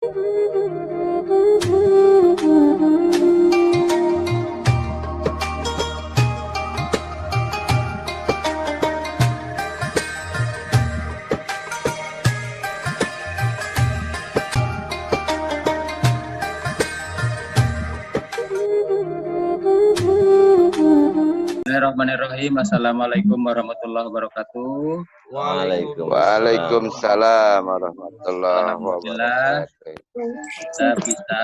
Bismillahirrahmanirrahim. Assalamualaikum warahmatullahi wabarakatuh. Waalaikumsalam warahmatullahi wabarakatuh. Kita bisa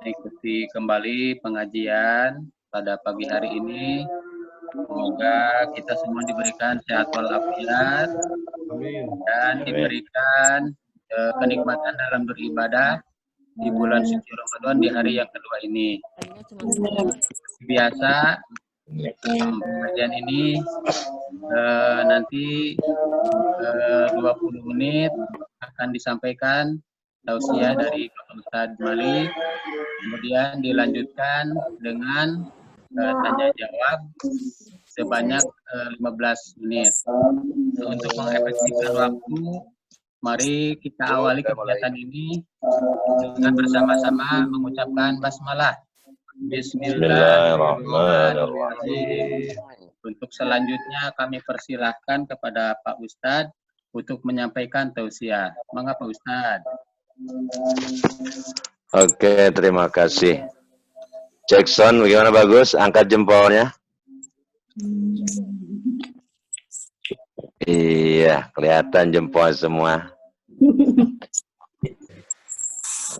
mengikuti kembali pengajian pada pagi hari ini. Semoga kita semua diberikan sehat walafiat dan diberikan kenikmatan dalam beribadah di bulan suci Ramadan di hari yang kedua ini. Biasa pengajian ini nanti 20 menit akan disampaikan tausiah dari Bapak Ustadz Malik, kemudian dilanjutkan dengan tanya jawab sebanyak 15 menit. Untuk mengefektifkan waktu, mari kita awali kegiatan ini dengan bersama-sama mengucapkan basmalah. Bismillahirrahmanirrahim. Untuk selanjutnya kami persilahkan kepada Pak Ustadz untuk menyampaikan tausiah. Mangga Pak Ustadz. Oke, terima kasih. Jackson, bagaimana bagus? Angkat jempolnya. Iya, kelihatan jempol semua.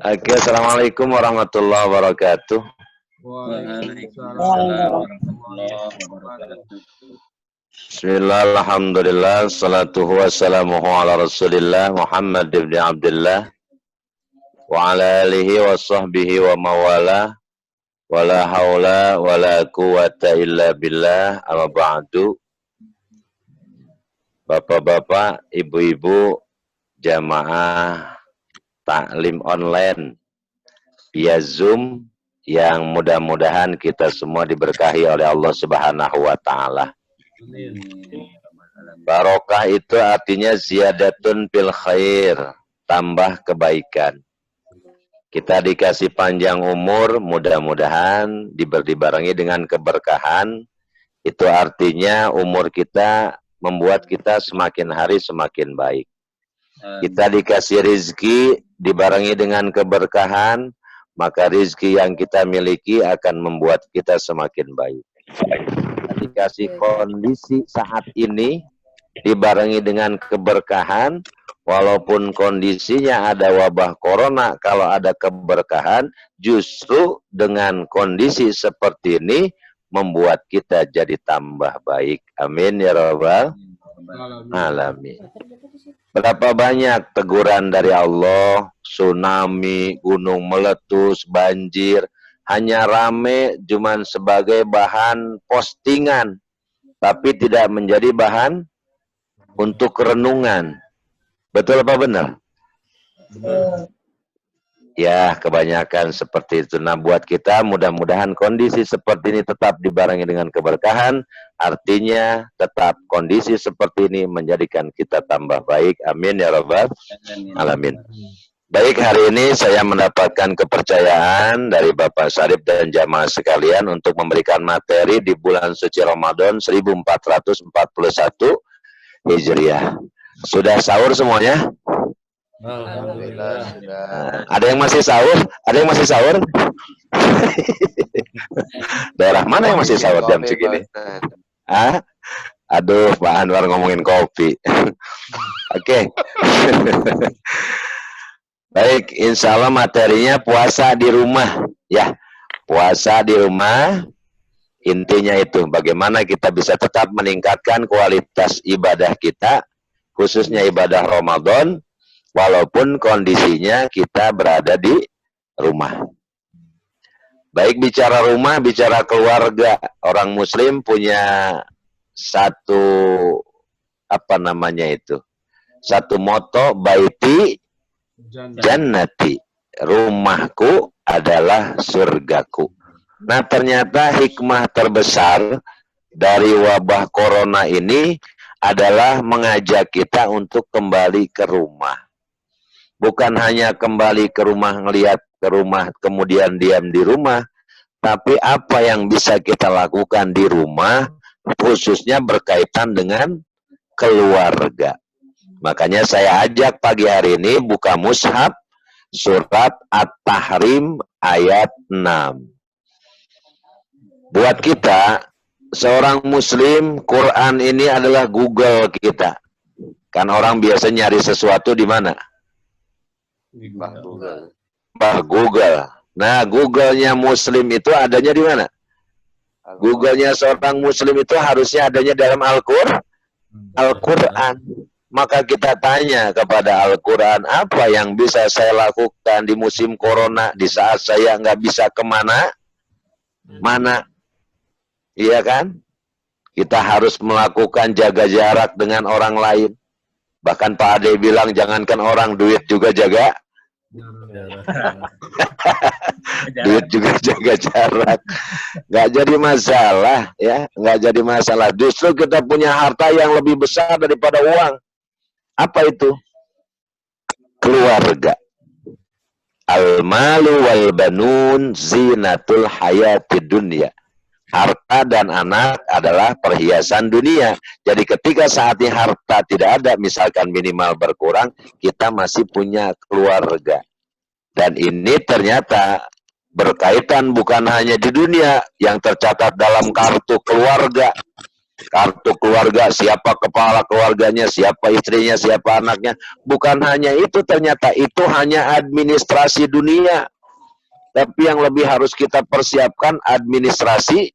Oke, assalamualaikum warahmatullahi wabarakatuh. Bismillah, alhamdulillah, salatuhu wassalamuhu ala rasulillah Muhammad ibn Abdullah wa ala alihi wa sahbihi wa mawala wa la hawla wa la quwata illa billah amma ba'du. Bapak-bapak, ibu-ibu, jamaah taklim online via Zoom yang mudah-mudahan kita semua diberkahi oleh Allah Subhanahu wa taala. Barokah itu artinya ziyadatun fil khair, tambah kebaikan. Kita dikasih panjang umur, mudah-mudahan dibarengi dengan keberkahan. Itu artinya umur kita membuat kita semakin hari semakin baik. Kita dikasih rizki dibarengi dengan keberkahan, maka rizki yang kita miliki akan membuat kita semakin baik. Kita dikasih kondisi saat ini dibarengi dengan keberkahan, walaupun kondisinya ada wabah corona, kalau ada keberkahan, justru dengan kondisi seperti ini membuat kita jadi tambah baik. Amin ya rabbal alamin. Berapa banyak teguran dari Allah, tsunami, gunung meletus, banjir, hanya rame cuman sebagai bahan postingan, tapi tidak menjadi bahan untuk renungan. Betul apa benar? Ya, kebanyakan seperti itu. Nah, buat kita mudah-mudahan kondisi seperti ini tetap dibarengi dengan keberkahan. Artinya tetap kondisi seperti ini menjadikan kita tambah baik. Amin ya rabbal alamin. Baik, hari ini saya mendapatkan kepercayaan dari Bapak Syarif dan jamaah sekalian untuk memberikan materi di bulan suci Ramadan 1441 Hijriah. Sudah sahur semuanya? Alhamdulillah. Ada yang masih sahur? Ada yang masih sahur? Daerah mana yang masih sahur jam segini? Ah? Aduh, Pak Anwar ngomongin kopi. Oke. Baik, insya Allah materinya puasa di rumah. Ya, puasa di rumah. Intinya itu, bagaimana kita bisa tetap meningkatkan kualitas ibadah kita, khususnya ibadah Ramadan, walaupun kondisinya kita berada di rumah. Baik bicara rumah, bicara keluarga. Orang muslim punya satu, apa namanya itu? Satu moto, baiti jannati. Rumahku adalah surgaku. Nah, ternyata hikmah terbesar dari wabah corona ini adalah mengajak kita untuk kembali ke rumah. Bukan hanya kembali ke rumah, ngelihat ke rumah, kemudian diam di rumah, tapi apa yang bisa kita lakukan di rumah, khususnya berkaitan dengan keluarga. Makanya saya ajak pagi hari ini buka mushaf surat At-Tahrim ayat 6. Buat kita, seorang muslim, Quran ini adalah Google kita. Kan orang biasa nyari sesuatu di mana? Google. Nah, Google-nya muslim itu adanya di mana? Google-nya seorang muslim itu harusnya adanya dalam Al-Quran. Maka kita tanya kepada Al-Quran, apa yang bisa saya lakukan di musim corona, di saat saya nggak bisa kemana? Mana? Iya kan? Kita harus melakukan jaga jarak dengan orang lain. Bahkan Pak Ade bilang, jangankan orang, duit juga jaga. Duit juga jaga jarak. Nggak jadi masalah, ya. Nggak jadi masalah. Justru kita punya harta yang lebih besar daripada uang. Apa itu? Keluarga. Al-malu wal banun zinatul hayati dunya. Harta dan anak adalah perhiasan dunia. Jadi ketika saat ini harta tidak ada, misalkan minimal berkurang, kita masih punya keluarga. Dan ini ternyata berkaitan bukan hanya di dunia, yang tercatat dalam kartu keluarga. Kartu keluarga, siapa kepala keluarganya, siapa istrinya, siapa anaknya. Bukan hanya itu, ternyata itu hanya administrasi dunia. Tapi yang lebih harus kita persiapkan administrasi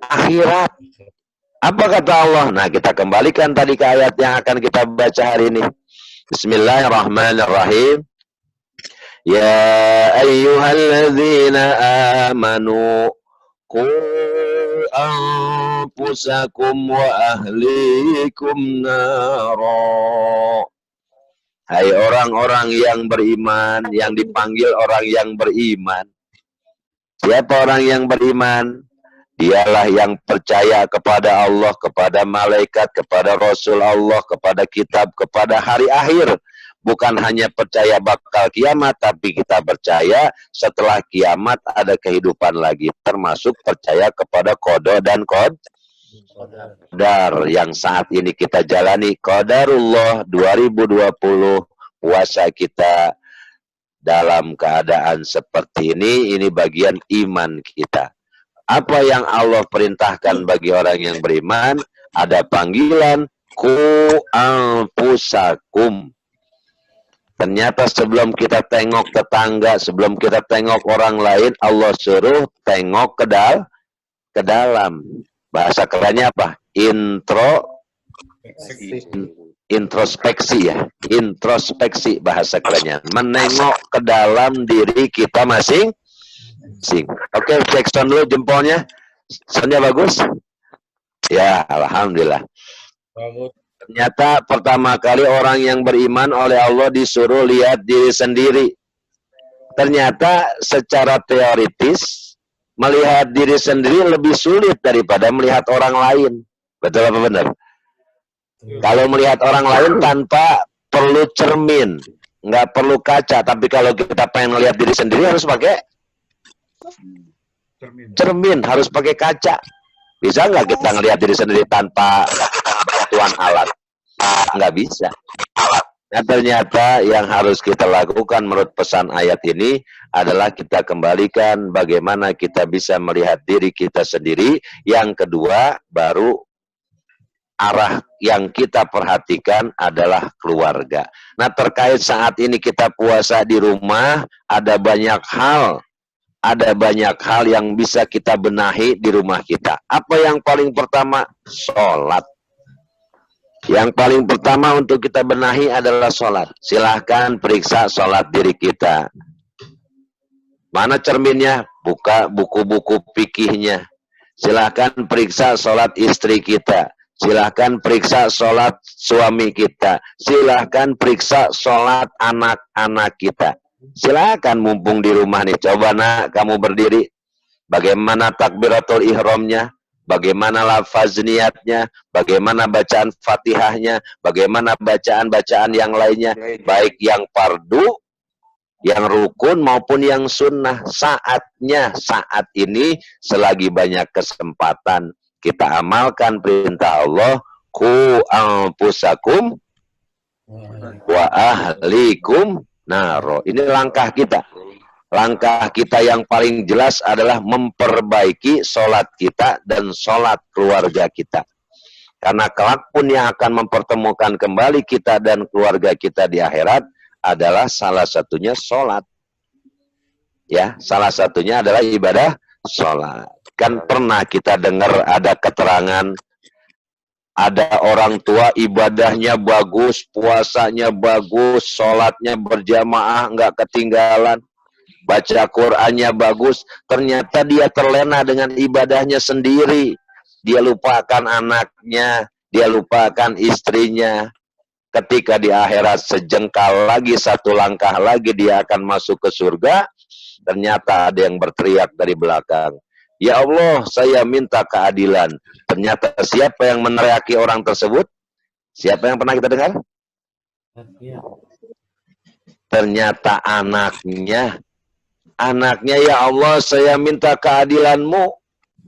akhirat. Apa kata Allah? Nah, kita kembalikan tadi ke ayat yang akan kita baca hari ini. Bismillahirrahmanirrahim. Ya ayyuhalladzina amanu qu anfusakum wa ahlikum nara. Hai orang-orang yang beriman, yang dipanggil orang yang beriman. Siapa orang yang beriman? Dialah yang percaya kepada Allah, kepada malaikat, kepada Rasul Allah, kepada kitab, kepada hari akhir. Bukan hanya percaya bakal kiamat, tapi kita percaya setelah kiamat ada kehidupan lagi. Termasuk percaya kepada qada dan qadar yang saat ini kita jalani. Qadarullah 2020, puasa kita dalam keadaan seperti ini bagian iman kita. Apa yang Allah perintahkan bagi orang yang beriman, ada panggilan ku anfusakum. Ternyata sebelum kita tengok tetangga, sebelum kita tengok orang lain, Allah suruh tengok ke dalam. Bahasa kerennya apa? Introspeksi ya. Introspeksi bahasa kerennya. Menengok ke dalam diri kita masing-masing. Oke, cek sound dulu jempolnya. Soundnya bagus? Ya, alhamdulillah. Bagus. Ternyata pertama kali orang yang beriman oleh Allah disuruh lihat diri sendiri. Ternyata secara teoritis melihat diri sendiri lebih sulit daripada melihat orang lain. Betul apa benar? Kalau melihat orang lain tanpa perlu cermin, nggak perlu kaca. Tapi kalau kita pengen melihat diri sendiri harus pakai cermin, harus pakai kaca. Bisa nggak kita ngelihat diri sendiri tanpa bantuan alat? Nggak bisa. Nah, ternyata yang harus kita lakukan menurut pesan ayat ini adalah kita kembalikan bagaimana kita bisa melihat diri kita sendiri. Yang kedua, baru arah yang kita perhatikan adalah keluarga. Nah, terkait saat ini kita puasa di rumah, ada banyak hal yang bisa kita benahi di rumah kita. Apa yang paling pertama? Sholat. Yang paling pertama untuk kita benahi adalah sholat. Silahkan periksa sholat diri kita. Mana cerminnya? Buka buku-buku fikihnya. Silahkan periksa sholat istri kita. Silahkan periksa sholat suami kita. Silahkan periksa sholat anak-anak kita. Silahkan mumpung di rumah nih. Coba nak, kamu berdiri. Bagaimana takbiratul ihramnya? bagaimana lafaz niatnya, bagaimana bacaan Fatihahnya, bagaimana bacaan-bacaan yang lainnya, baik yang fardu, yang rukun maupun yang sunnah. Saatnya saat ini selagi banyak kesempatan kita amalkan perintah Allah, ku anfusakum wa ahlikum naro. Ini langkah kita. Langkah kita yang paling jelas adalah memperbaiki sholat kita dan sholat keluarga kita. Karena kelak pun yang akan mempertemukan kembali kita dan keluarga kita di akhirat adalah salah satunya sholat. Ya, salah satunya adalah ibadah sholat. Kan pernah kita dengar ada keterangan, ada orang tua ibadahnya bagus, puasanya bagus, sholatnya berjamaah, nggak ketinggalan. Baca Qur'annya bagus, ternyata dia terlena dengan ibadahnya sendiri. Dia lupakan anaknya, dia lupakan istrinya. Ketika di akhirat sejengkal lagi, satu langkah lagi dia akan masuk ke surga, ternyata ada yang berteriak dari belakang, "Ya Allah, saya minta keadilan." Ternyata siapa yang meneriaki orang tersebut? Siapa yang pernah kita dengar? Ternyata anaknya. Anaknya, "Ya Allah, saya minta keadilan-Mu.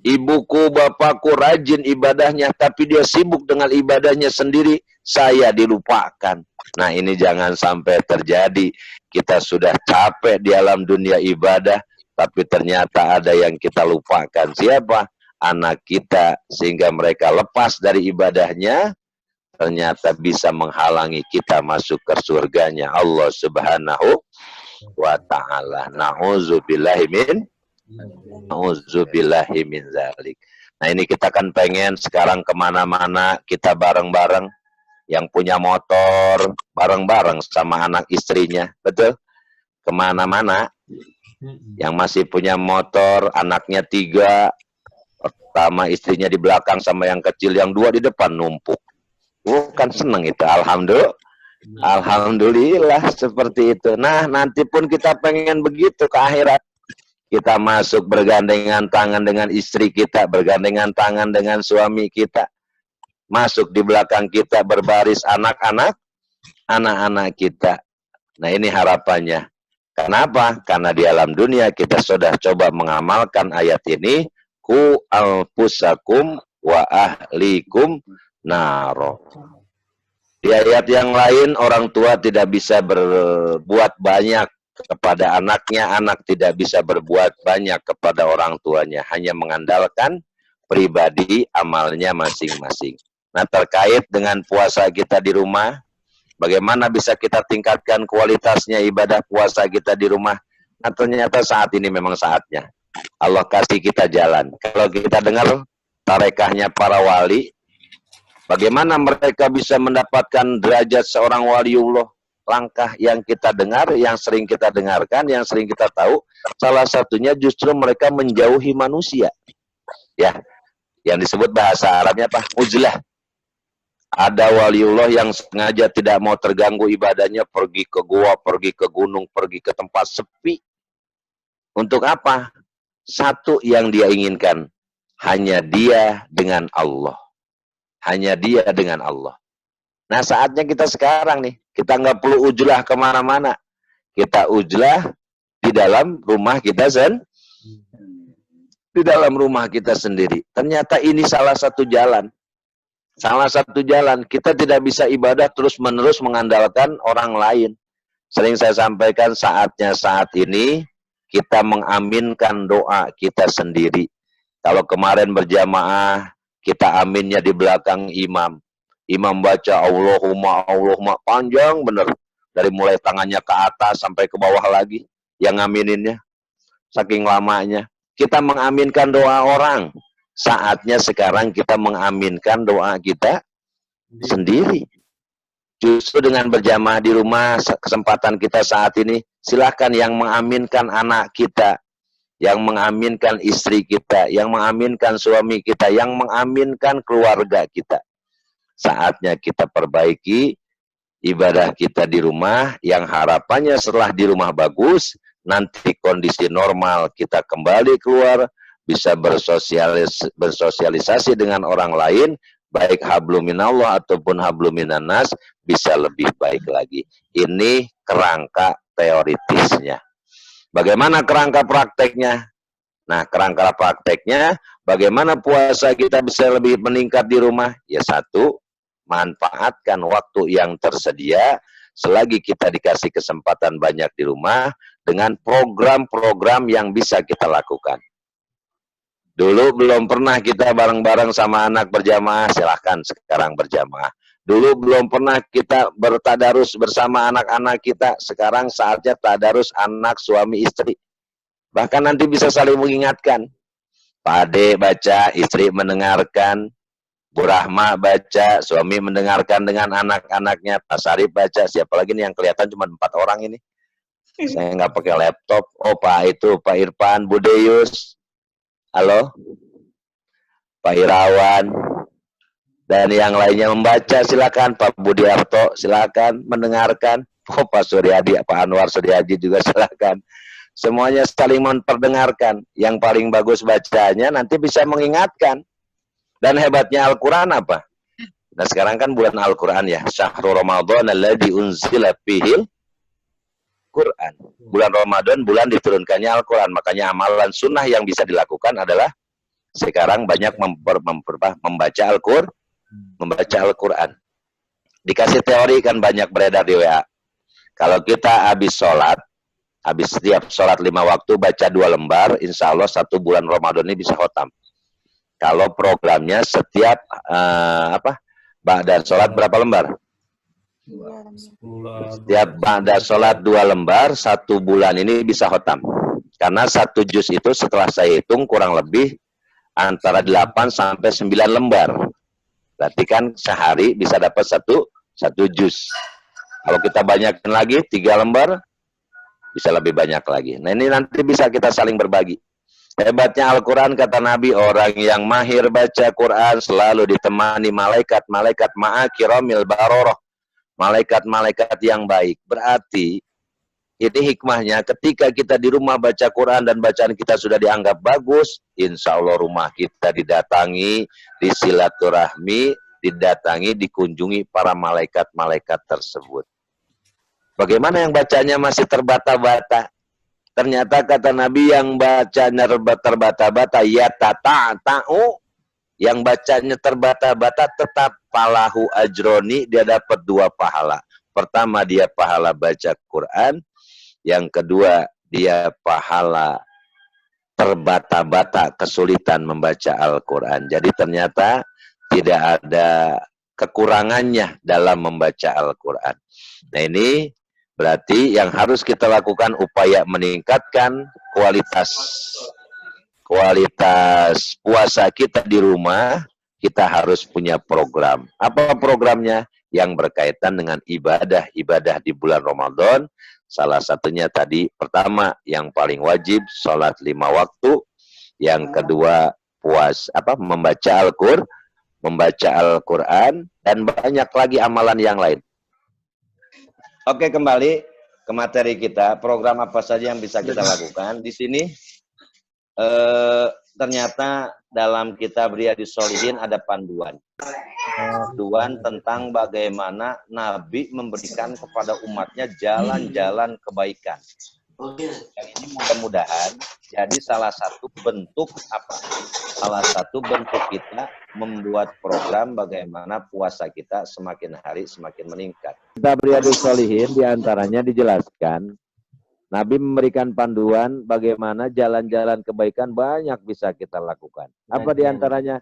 Ibuku, bapakku rajin ibadahnya, tapi dia sibuk dengan ibadahnya sendiri. Saya dilupakan." Nah, ini jangan sampai terjadi. Kita sudah capek di alam dunia ibadah, tapi ternyata ada yang kita lupakan. Siapa? Anak kita. Sehingga mereka lepas dari ibadahnya, ternyata bisa menghalangi kita masuk ke surganya Allah Subhanahu wa ta'ala. Na'udzubillahi min zalik. Nah, ini kita kan pengen sekarang kemana-mana kita bareng-bareng. Yang punya motor bareng-bareng sama anak istrinya, betul? Kemana-mana. Yang masih punya motor, anaknya 3, pertama istrinya di belakang sama yang kecil, yang 2 di depan numpuk. Kan seneng itu, alhamdulillah. Alhamdulillah seperti itu. Nah, nanti pun kita pengen begitu ke akhirat. Kita masuk bergandengan tangan dengan istri kita, bergandengan tangan dengan suami kita. Masuk di belakang kita berbaris anak-anak kita. Nah, ini harapannya. Kenapa? Karena di alam dunia kita sudah coba mengamalkan ayat ini, ku anfusakum wa ahlikum naro. Di ayat yang lain, orang tua tidak bisa berbuat banyak kepada anaknya, anak tidak bisa berbuat banyak kepada orang tuanya, hanya mengandalkan pribadi amalnya masing-masing. Nah, terkait dengan puasa kita di rumah, bagaimana bisa kita tingkatkan kualitasnya ibadah puasa kita di rumah? Nah, ternyata saat ini memang saatnya. Allah kasih kita jalan. Kalau kita dengar tarekahnya para wali, bagaimana mereka bisa mendapatkan derajat seorang waliullah? Langkah yang kita dengar, yang sering kita dengarkan, yang sering kita tahu, salah satunya justru mereka menjauhi manusia. Ya, yang disebut bahasa Arabnya apa? Uzlah. Ada waliullah yang sengaja tidak mau terganggu ibadahnya, pergi ke gua, pergi ke gunung, pergi ke tempat sepi. Untuk apa? Satu yang dia inginkan, hanya dia dengan Allah. Hanya dia dengan Allah. Nah, saatnya kita sekarang nih, kita nggak perlu ujlah kemana-mana. Kita ujlah di dalam rumah kita di dalam rumah kita sendiri. Ternyata ini salah satu jalan. Salah satu jalan. Kita tidak bisa ibadah terus-menerus mengandalkan orang lain. Sering saya sampaikan, saatnya saat ini kita mengaminkan doa kita sendiri. Kalau kemarin berjamaah, kita aminnya di belakang imam. Imam baca Allahumma, Allahumma, panjang bener. Dari mulai tangannya ke atas sampai ke bawah lagi. Yang ngamininnya. Saking lamanya. Kita mengaminkan doa orang. Saatnya sekarang kita mengaminkan doa kita sendiri. Justru dengan berjamaah di rumah, kesempatan kita saat ini, silahkan yang mengaminkan anak kita, yang mengaminkan istri kita, yang mengaminkan suami kita, yang mengaminkan keluarga kita. Saatnya kita perbaiki ibadah kita di rumah, yang harapannya setelah di rumah bagus, nanti kondisi normal kita kembali keluar, bisa bersosialisasi dengan orang lain, baik habluminallah ataupun habluminanas, bisa lebih baik lagi. Ini kerangka teoritisnya. Bagaimana kerangka prakteknya? Nah, kerangka prakteknya, bagaimana puasa kita bisa lebih meningkat di rumah? Ya satu, manfaatkan waktu yang tersedia, selagi kita dikasih kesempatan banyak di rumah, dengan program-program yang bisa kita lakukan. Dulu belum pernah kita bareng-bareng sama anak berjamaah, silahkan sekarang berjamaah. Dulu belum pernah kita bertadarus bersama anak-anak kita, sekarang saatnya tadarus anak, suami, istri. Bahkan nanti bisa saling mengingatkan. Pak Ade baca, istri mendengarkan. Bu Rahma baca, suami mendengarkan dengan anak-anaknya. Pak Sarip baca, siapa lagi nih yang kelihatan cuma 4 orang ini. Saya nggak pakai laptop. Oh Pak itu, Pak Irfan, Bu Deyus. Halo, Pak Irawan, dan yang lainnya membaca, silakan. Pak Budiarto, silakan mendengarkan. Oh, Pak Suryadi, Pak Anwar Suryadi juga silakan. Semuanya saling memperdengarkan. Yang paling bagus bacanya nanti bisa mengingatkan. Dan hebatnya Al-Quran apa? Nah sekarang kan bulan Al-Quran ya. Syahrul Ramadan alladzi unzila fihil Quran. Bulan Ramadan, bulan diturunkannya Al-Quran. Makanya amalan sunnah yang bisa dilakukan adalah sekarang banyak membaca Al-Quran. Dikasih teori kan banyak beredar di WA. Kalau kita habis setiap sholat 5 waktu baca 2 lembar, insya Allah 1 bulan Ramadan ini bisa khotam. Kalau programnya setiap ba'da sholat berapa lembar? Setiap ba'da sholat 2 lembar, 1 bulan ini bisa khotam. Karena 1 juz itu setelah saya hitung kurang lebih antara 8 sampai 9 lembar. Berarti kan sehari bisa dapat 1 juz. Kalau kita banyakin lagi 3 lembar, bisa lebih banyak lagi. Nah ini nanti bisa kita saling berbagi. Hebatnya Al-Quran, kata Nabi, orang yang mahir baca Quran selalu ditemani malaikat-malaikat ma'akiramil baroroh. Malaikat-malaikat yang baik. Berarti, ini hikmahnya ketika kita di rumah baca Quran dan bacaan kita sudah dianggap bagus, insya Allah rumah kita didatangi, disilaturahmi, didatangi, dikunjungi para malaikat-malaikat tersebut. Bagaimana yang bacanya masih terbata-bata? Ternyata kata Nabi yang bacanya terbata-bata, ya tata'u, yang bacanya terbata-bata tetap palahu ajroni, dia dapat 2 pahala. Pertama dia pahala baca Quran, yang kedua dia pahala terbata-bata kesulitan membaca Al-Quran. Jadi ternyata tidak ada kekurangannya dalam membaca Al-Quran. Nah ini berarti yang harus kita lakukan upaya meningkatkan kualitas puasa kita di rumah. Kita harus punya program. Apa programnya? Yang berkaitan dengan ibadah di bulan Ramadan. Salah satunya tadi, pertama yang paling wajib sholat 5 waktu. Yang kedua membaca Al-Quran, dan banyak lagi amalan yang lain. Oke, kembali ke materi kita. Program apa saja yang bisa kita lakukan di sini? Ternyata dalam kitab Riyadhus Shalihin ada panduan tentang bagaimana Nabi memberikan kepada umatnya jalan-jalan kebaikan. Yang ini mudah-mudahan jadi salah satu bentuk kita membuat program bagaimana puasa kita semakin hari semakin meningkat. Kitab Riyadhus Shalihin diantaranya dijelaskan Nabi memberikan panduan bagaimana jalan-jalan kebaikan banyak bisa kita lakukan. Apa diantaranya?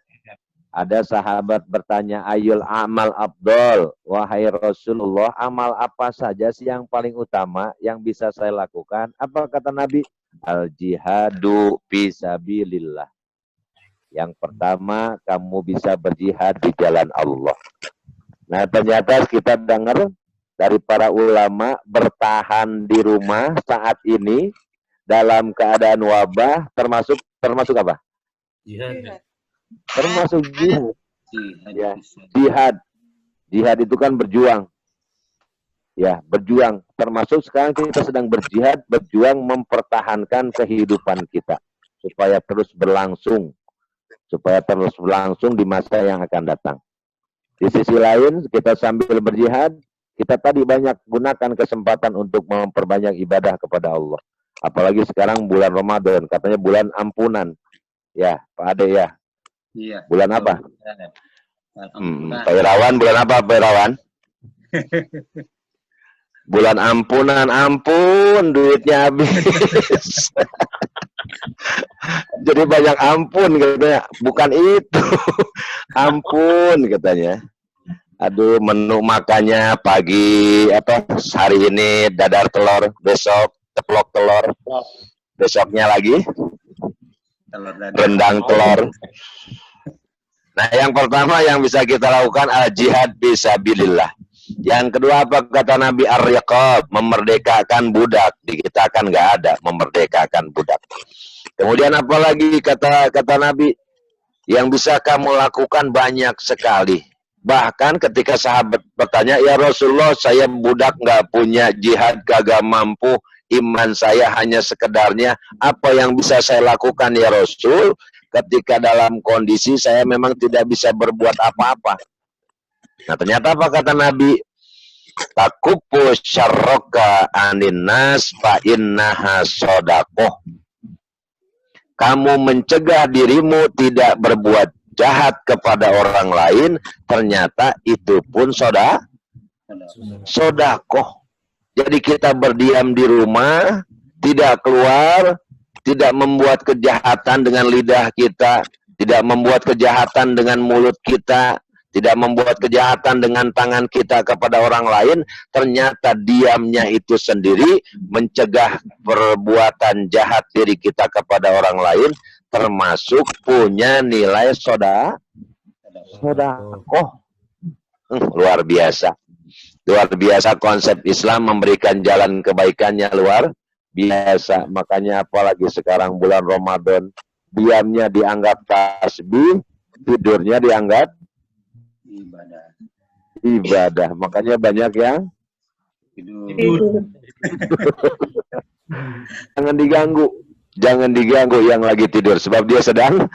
Ada sahabat bertanya, ayul amal abdol, wahai Rasulullah, amal apa saja sih yang paling utama yang bisa saya lakukan? Apa kata Nabi? Al jihadu fisabilillah. Yang pertama, kamu bisa berjihad di jalan Allah. Nah, ternyata kita dengar dari para ulama bertahan di rumah saat ini dalam keadaan wabah termasuk apa? Jihad. Termasuk jihad. Ya, jihad itu kan berjuang. Ya, berjuang. Termasuk sekarang kita sedang berjihad, berjuang mempertahankan kehidupan kita. supaya terus berlangsung di masa yang akan datang. Di sisi lain, kita sambil berjihad, kita tadi banyak gunakan kesempatan untuk memperbanyak ibadah kepada Allah. Apalagi sekarang bulan Ramadan, katanya bulan ampunan. Ya, Pak Ade ya. Iya. Bulan apa? Pak Irawan, bulan apa Pak Irawan? Bulan ampunan, ampun, duitnya habis. Jadi banyak ampun katanya, bukan itu. Ampun katanya. Aduh, menu makannya pagi hari ini dadar telur, besok ceplok telur, besoknya lagi rendang telur. Nah, yang pertama yang bisa kita lakukan adalah jihad fisabilillah. Yang kedua apa kata Nabi, ar-riqab, memerdekakan budak. Di kita kan nggak ada memerdekakan budak. Kemudian apalagi kata Nabi, yang bisa kamu lakukan banyak sekali. Bahkan ketika sahabat bertanya, ya Rasulullah, saya budak nggak punya, jihad kagak mampu, iman saya hanya sekedarnya, apa yang bisa saya lakukan ya Rasul? Ketika dalam kondisi saya memang tidak bisa berbuat apa-apa. Nah, ternyata apa kata Nabi? Takupu syarroka anin nas fa innaha sodakoh. Kamu mencegah dirimu tidak berbuat jahat kepada orang lain, ternyata itu pun sodakoh. Jadi kita berdiam di rumah, tidak keluar, tidak membuat kejahatan dengan lidah kita, tidak membuat kejahatan dengan mulut kita, tidak membuat kejahatan dengan tangan kita kepada orang lain, ternyata diamnya itu sendiri mencegah perbuatan jahat diri kita kepada orang lain, termasuk punya nilai sodakoh. Luar biasa. Luar biasa konsep Islam memberikan jalan kebaikannya luar biasa. Makanya apalagi sekarang bulan Ramadan, diamnya dianggap tasbih, tidurnya dianggap ibadah. Makanya banyak yang tidur. Jangan diganggu yang lagi tidur, sebab dia sedang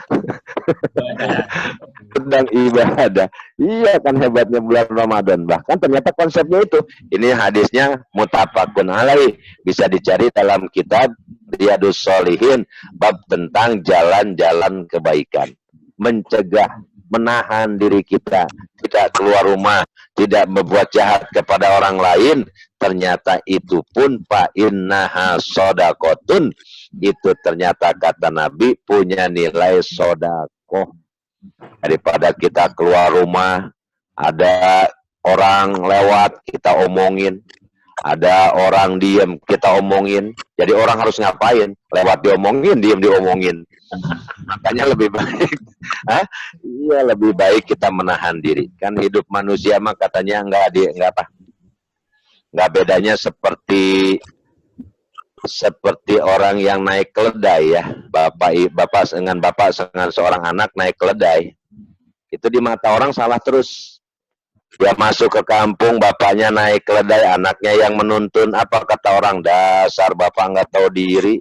ibadah. Iya, kan hebatnya bulan Ramadan. Bahkan ternyata konsepnya itu. Ini hadisnya muttafaqun alaih, bisa dicari dalam kitab Riyadhus Shalihin, bab tentang jalan-jalan kebaikan. Mencegah, menahan diri kita, tidak keluar rumah, tidak berbuat jahat kepada orang lain, ternyata itu pun fa innaha shadaqatun, itu ternyata kata Nabi punya nilai sodakoh. Daripada kita keluar rumah, ada orang lewat, kita omongin, ada orang diem, kita omongin, jadi orang harus ngapain? Lewat diomongin, diem diomongin. Makanya lebih baik, iya lebih baik kita menahan diri. Kan hidup manusia mah katanya nggak bedanya seperti orang yang naik keledai ya. Bapak dengan seorang anak naik keledai. Itu di mata orang salah terus. Dia masuk ke kampung, bapaknya naik keledai, anaknya yang menuntun. Apa kata orang? Dasar bapak nggak tahu diri.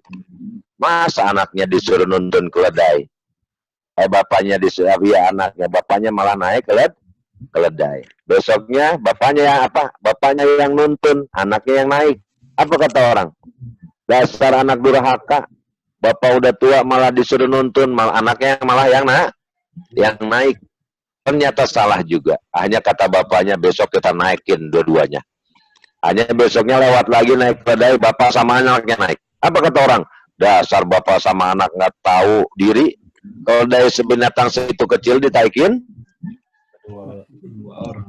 Masa anaknya disuruh nuntun keledai? Bapaknya disuruh, ya anaknya, bapaknya malah naik keledai. Besoknya bapaknya yang apa? Bapaknya yang nuntun, anaknya yang naik. Apa kata orang? Dasar anak durhaka. Bapak udah tua malah disuruh nuntun, malah anaknya malah yang naik. Ternyata salah juga. Hanya kata bapaknya, besok kita naikin dua-duanya. Hanya besoknya lewat lagi naik keledai, bapak sama anaknya naik. Apa kata orang? Dasar bapak sama anak nggak tahu diri. Kalau dari sebinatang segitu kecil ditaikin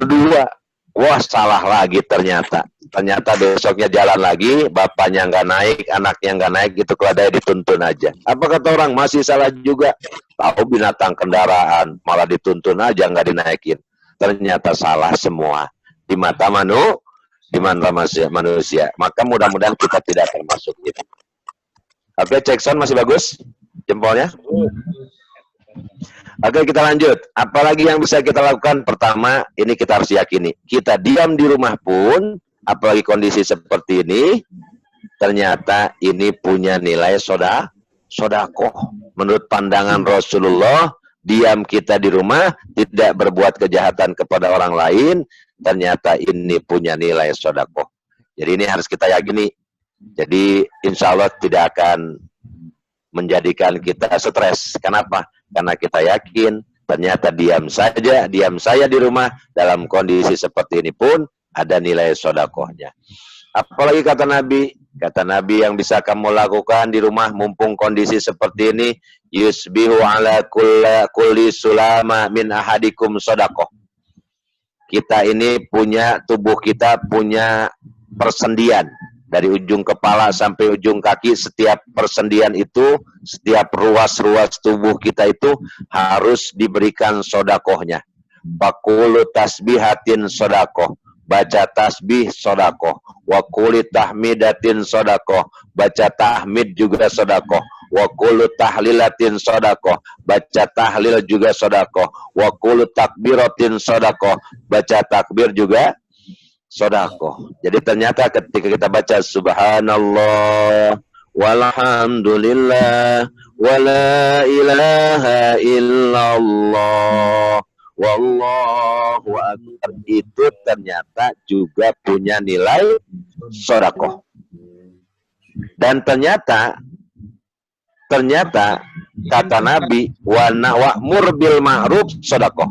berdua. Wah, salah lagi ternyata. Ternyata besoknya jalan lagi, bapaknya nggak naik, anaknya nggak naik, gitu keledai dituntun aja. Apa kata orang? Masih salah juga. Tahu binatang kendaraan, malah dituntun aja nggak dinaikin. Ternyata salah semua di mata manusia. Maka mudah-mudahan kita tidak termasuk itu. Oke, cek sound masih bagus jempolnya. Oke, kita lanjut. Apalagi yang bisa kita lakukan? Pertama, ini kita harus yakini. Kita diam di rumah pun, apalagi kondisi seperti ini, ternyata ini punya nilai sodakoh. menurut pandangan Rasulullah, diam kita di rumah, tidak berbuat kejahatan kepada orang lain, ternyata ini punya nilai sedekah. Jadi ini harus kita yakini. Jadi insya Allah tidak akan menjadikan kita stres. Kenapa? Karena kita yakin ternyata diam saya di rumah dalam kondisi seperti ini pun ada nilai sedekahnya. Apalagi kata Nabi yang bisa kamu lakukan di rumah mumpung kondisi seperti ini, yusbihu ala kulli sulama min ahadikum sedekah. Kita ini tubuh kita punya persendian. Dari ujung kepala sampai ujung kaki, setiap persendian itu, setiap ruas-ruas tubuh kita itu harus diberikan sedekahnya. Bakulu tasbihatin sedekah, baca tasbih sedekah. Wa quli tahmidatin sedekah, baca tahmid juga sedekah. Wa qulu tahlilatin sedekah, baca tahlil juga sedekah. Wa qulu takbiratin sedekah, baca takbir juga sedekah. Jadi ternyata ketika kita baca subhanallah walhamdulillah wala ilaha illallah wallahu akbar, itu ternyata juga punya nilai sedekah. Dan ternyata kata Nabi, wa'mur bil ma'ruf sedekah,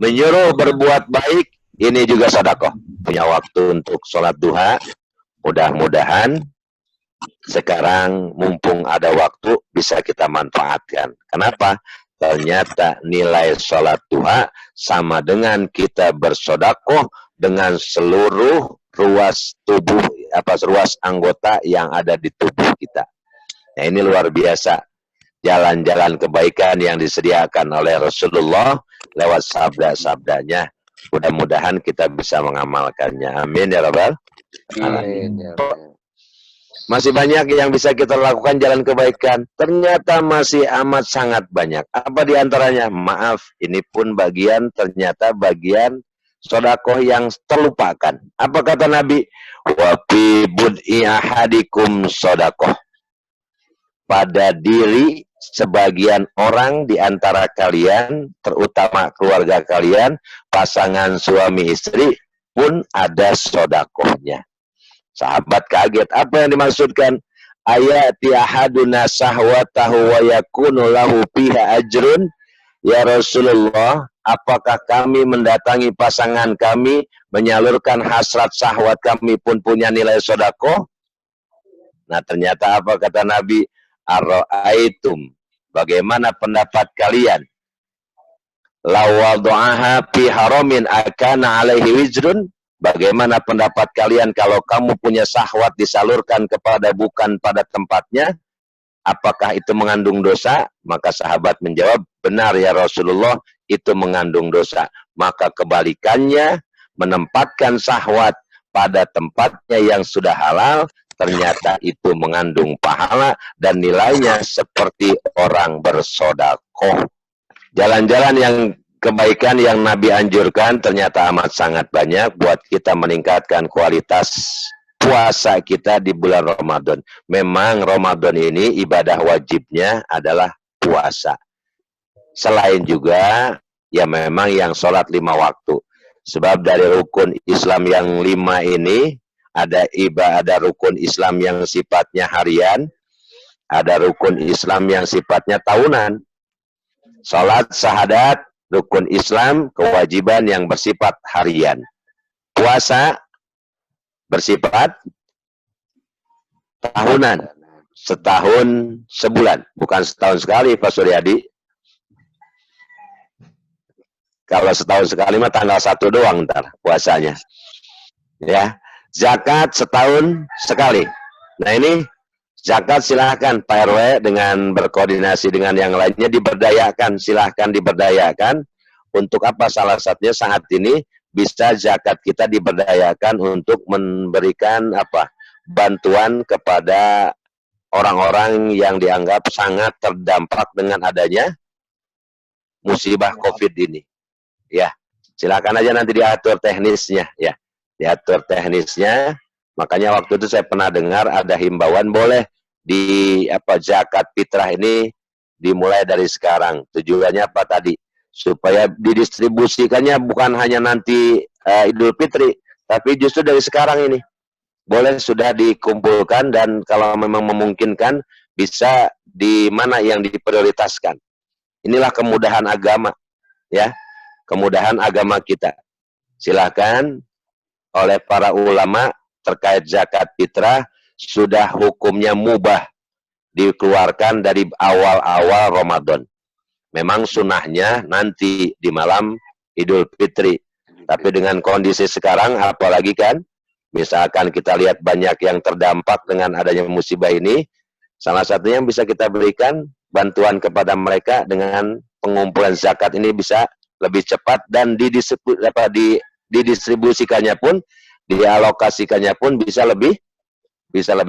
menyuruh berbuat baik ini juga sedekah. Punya waktu untuk sholat duha, mudah-mudahan sekarang mumpung ada waktu bisa kita manfaatkan. Kenapa? Ternyata nilai sholat duha sama dengan kita bersedekah dengan seluruh ruas tubuh, ruas anggota yang ada di tubuh kita. Nah, ini luar biasa jalan-jalan kebaikan yang disediakan oleh Rasulullah lewat sabda-sabdanya. Mudah-mudahan kita bisa mengamalkannya. Amin ya Rabbal alamin. Masih banyak yang bisa kita lakukan jalan kebaikan. Ternyata masih amat sangat banyak. Apa diantaranya? Maaf, ini pun ternyata bagian sedekah yang terlupakan. Apa kata Nabi? Wa fi bud'i ahadikum sedekah. Pada diri sebagian orang di antara kalian, terutama keluarga kalian, pasangan suami istri pun ada sedekahnya. Sahabat kaget, apa yang dimaksudkan? Ayati ahaduna sahwatahu wa yakunu lahu fiha ajrun. Ya Rasulullah, apakah kami mendatangi pasangan kami, menyalurkan hasrat syahwat kami pun punya nilai sedekah? Nah, ternyata apa kata Nabi? Ar-ra'aitum, bagaimana pendapat kalian? Lawadhaha fi haramin akana alaihi wizrun. Bagaimana pendapat kalian kalau kamu punya syahwat disalurkan bukan pada tempatnya? Apakah itu mengandung dosa? Maka sahabat menjawab, benar ya Rasulullah, itu mengandung dosa. Maka kebalikannya, menempatkan syahwat pada tempatnya yang sudah halal, ternyata itu mengandung pahala dan nilainya seperti orang bersedekah. Jalan-jalan yang kebaikan yang Nabi anjurkan ternyata amat sangat banyak buat kita meningkatkan kualitas puasa kita di bulan Ramadan. Memang Ramadan ini ibadah wajibnya adalah puasa. Selain juga ya memang yang sholat 5 waktu. Sebab dari rukun Islam yang 5 ini ada rukun Islam yang sifatnya harian, ada rukun Islam yang sifatnya tahunan. Salat syahadat, rukun Islam, kewajiban yang bersifat harian. Puasa bersifat tahunan, setahun sebulan, bukan setahun sekali Pak Suryadi. Kalau setahun sekali mah tanggal 1 doang ntar puasanya. Ya. Zakat setahun sekali. Nah ini zakat silahkan Pak RW dengan berkoordinasi dengan yang lainnya diberdayakan. Silahkan diberdayakan. Untuk apa? Salah satunya saat ini bisa zakat kita diberdayakan untuk memberikan bantuan kepada orang-orang yang dianggap sangat terdampak dengan adanya musibah COVID ini. Ya, silakan aja nanti diatur teknisnya ya. Diatur teknisnya, makanya waktu itu saya pernah dengar ada himbauan boleh di zakat fitrah ini dimulai dari sekarang. Tujuannya apa tadi? Supaya didistribusikannya bukan hanya nanti Idul Fitri, tapi justru dari sekarang ini. Boleh sudah dikumpulkan dan kalau memang memungkinkan bisa di mana yang diprioritaskan. Inilah kemudahan agama, ya. Kemudahan agama kita. Silakan oleh para ulama terkait zakat fitrah sudah hukumnya mubah dikeluarkan dari awal-awal Ramadan. Memang sunnahnya nanti di malam Idul Fitri. Tapi dengan kondisi sekarang apalagi kan, misalkan kita lihat banyak yang terdampak dengan adanya musibah ini, salah satunya yang bisa kita berikan bantuan kepada mereka dengan pengumpulan zakat ini bisa lebih cepat dan didistribusikannya pun, dialokasikannya pun bisa lebih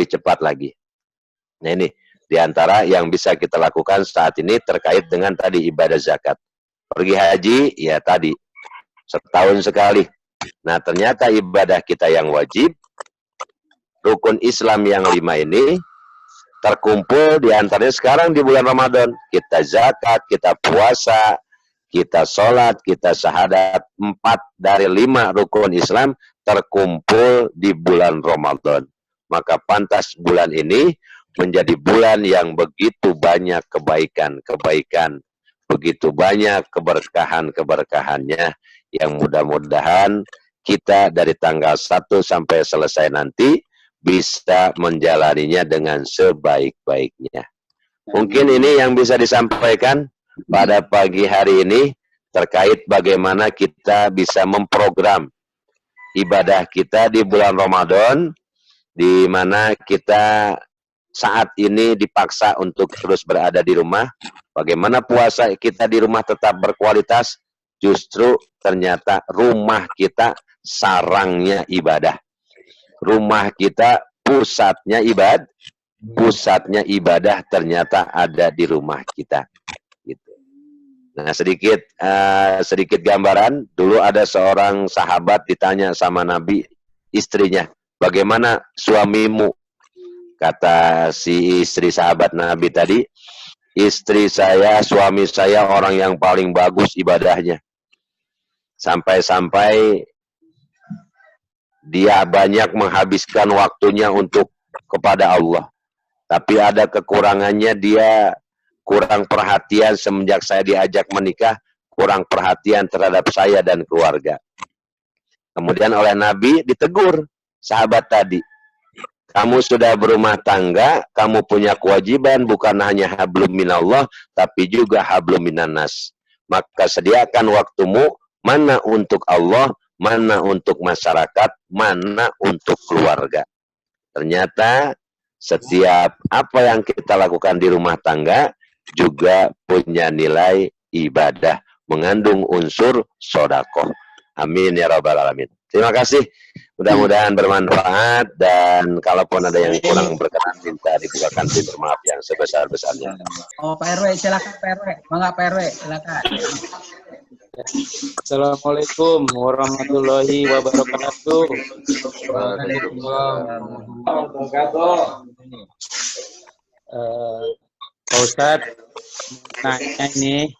cepat lagi. Nah ini diantara yang bisa kita lakukan saat ini terkait dengan tadi ibadah zakat. Pergi haji, ya tadi, setahun sekali. Nah ternyata ibadah kita yang wajib, rukun Islam yang 5 ini, terkumpul diantaranya sekarang di bulan Ramadan. Kita zakat, kita puasa, kita sholat, kita syahadat. 4 dari 5 rukun Islam terkumpul di bulan Ramadan. Maka pantas bulan ini menjadi bulan yang begitu banyak kebaikan-kebaikan, begitu banyak keberkahan-keberkahannya, yang mudah-mudahan kita dari tanggal 1 sampai selesai nanti bisa menjalaninya dengan sebaik-baiknya. Mungkin ini yang bisa disampaikan pada pagi hari ini terkait bagaimana kita bisa memprogram ibadah kita di bulan Ramadan, di mana kita saat ini dipaksa untuk terus berada di rumah. Bagaimana puasa kita di rumah tetap berkualitas, justru ternyata rumah kita sarangnya ibadah. Rumah kita pusatnya ibadah ternyata ada di rumah kita. Gitu. Nah sedikit gambaran. Dulu ada seorang sahabat ditanya sama Nabi istrinya, bagaimana suamimu? Kata si istri sahabat Nabi tadi, suami saya orang yang paling bagus ibadahnya. Sampai-sampai dia banyak menghabiskan waktunya untuk kepada Allah. Tapi ada kekurangannya, dia kurang perhatian semenjak saya diajak menikah, kurang perhatian terhadap saya dan keluarga. Kemudian oleh Nabi ditegur sahabat tadi. Kamu sudah berumah tangga, kamu punya kewajiban bukan hanya hablum minallah, tapi juga hablum minannas. Maka sediakan waktumu, mana untuk Allah, mana untuk masyarakat, mana untuk keluarga. Ternyata setiap apa yang kita lakukan di rumah tangga juga punya nilai ibadah, mengandung unsur sedekah. Amin ya rabbal alamin. Terima kasih. Mudah-mudahan bermanfaat, dan kalaupun ada yang kurang berkenan minta dibukakan pintu maaf yang sebesar-besarnya. Oh Pak RW, silakan Pak RW. Mangga Pak RW, silakan. Assalamualaikum warahmatullahi wabarakatuh. Pak Ustadz, nanya ini,